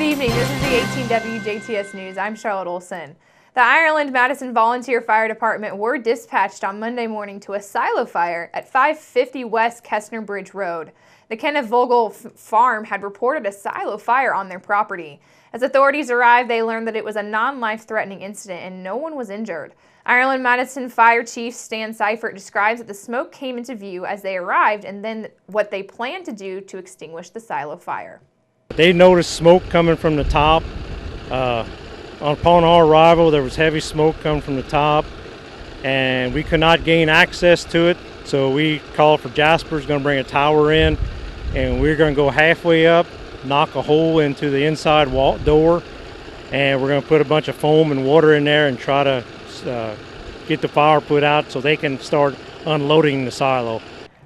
evening. This is the 18 WJTS News. I'm Charlotte Olson. The Ireland-Madison Volunteer Fire Department were dispatched on Monday morning to a silo fire at 550 West Kestner Bridge Road. The Kenneth Vogel farm had reported a silo fire on their property. As authorities arrived, they learned that it was a non-life-threatening incident and no one was injured. Ireland-Madison Fire Chief Stan Seifert describes that the smoke came into view as they arrived and then what they planned to do to extinguish the silo fire. They noticed smoke coming from the top. Upon our arrival, there was heavy smoke coming from the top, and we could not gain access to it. So we called for Jasper's going to bring a tower in, and we're going to go halfway up, knock a hole into the inside wall door, and we're going to put a bunch of foam and water in there and try to get the fire put out so they can start unloading the silo.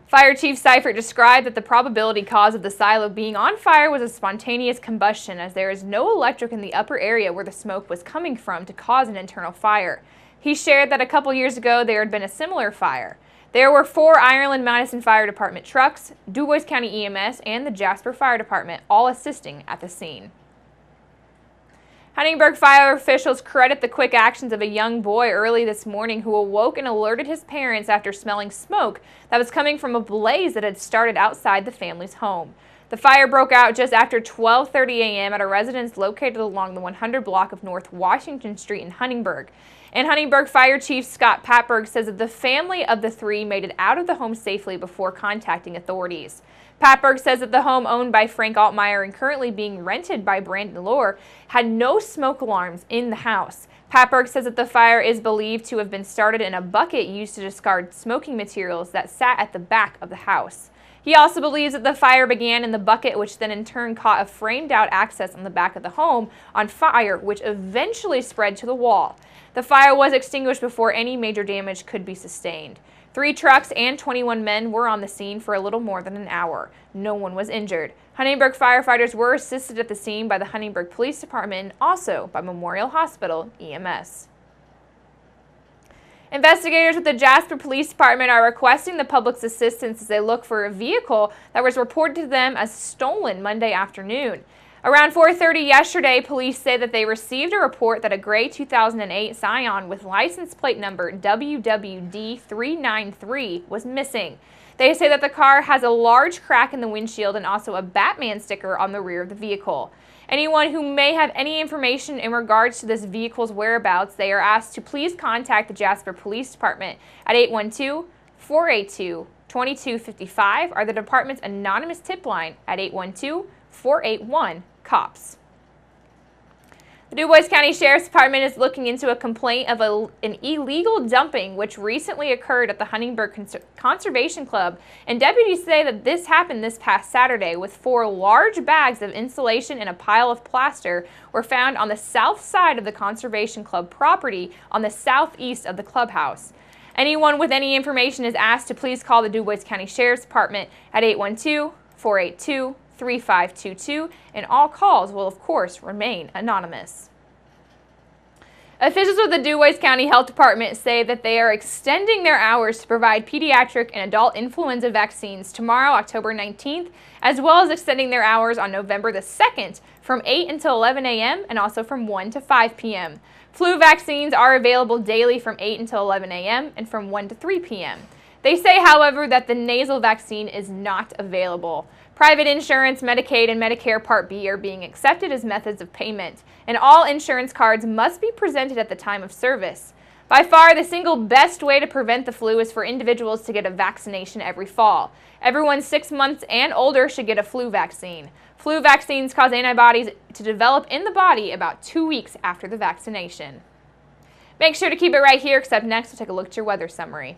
Fire Chief Seifert described that the probability cause of the silo being on fire was a spontaneous combustion, as there is no electric in the upper area where the smoke was coming from to cause an internal fire. He shared that a couple years ago there had been a similar fire. There were 4 Ireland-Madison Fire Department trucks, DuBois County EMS, and the Jasper Fire Department all assisting at the scene. Huntingburg fire officials credit the quick actions of a young boy early this morning who awoke and alerted his parents after smelling smoke that was coming from a blaze that had started outside the family's home. The fire broke out just after 12:30 a.m. at a residence located along the 100 block of North Washington Street in Huntingburg. And Huntingburg Fire Chief Scott Patberg says that the family of the 3 made it out of the home safely before contacting authorities. Patberg says that the home owned by Frank Altmeyer and currently being rented by Brandon Lohr had no smoke alarms in the house. Patberg says that the fire is believed to have been started in a bucket used to discard smoking materials that sat at the back of the house. He also believes that the fire began in the bucket, which then in turn caught a framed-out access on the back of the home on fire, which eventually spread to the wall. The fire was extinguished before any major damage could be sustained. 3 trucks and 21 men were on the scene for a little more than an hour. No one was injured. Huntingburg firefighters were assisted at the scene by the Huntingburg Police Department and also by Memorial Hospital EMS. Investigators with the Jasper Police Department are requesting the public's assistance as they look for a vehicle that was reported to them as stolen Monday afternoon. Around 4:30 yesterday, police say that they received a report that a gray 2008 Scion with license plate number WWD393 was missing. They say that the car has a large crack in the windshield and also a Batman sticker on the rear of the vehicle. Anyone who may have any information in regards to this vehicle's whereabouts, they are asked to please contact the Jasper Police Department at 812-482-2255 or the department's anonymous tip line at 812-481-COPS. The DuBois County Sheriff's Department is looking into a complaint of an illegal dumping which recently occurred at the Huntingburg Conservation Club, and deputies say that this happened this past Saturday with 4 large bags of insulation and a pile of plaster were found on the south side of the Conservation Club property on the southeast of the clubhouse. Anyone with any information is asked to please call the DuBois County Sheriff's Department at 812-482-3522, and all calls will of course remain anonymous. Officials of the DuBois County Health Department say that they are extending their hours to provide pediatric and adult influenza vaccines tomorrow, October 19th, as well as extending their hours on November the 2nd from 8 until 11 a.m. and also from 1 to 5 p.m. Flu vaccines are available daily from 8 until 11 a.m. and from 1 to 3 p.m. They say, however, that the nasal vaccine is not available. Private insurance, Medicaid, and Medicare Part B are being accepted as methods of payment, and all insurance cards must be presented at the time of service. By far, the single best way to prevent the flu is for individuals to get a vaccination every fall. Everyone 6 months and older should get a flu vaccine. Flu vaccines cause antibodies to develop in the body about 2 weeks after the vaccination. Make sure to keep it right here, because up next we'll take a look at your weather summary.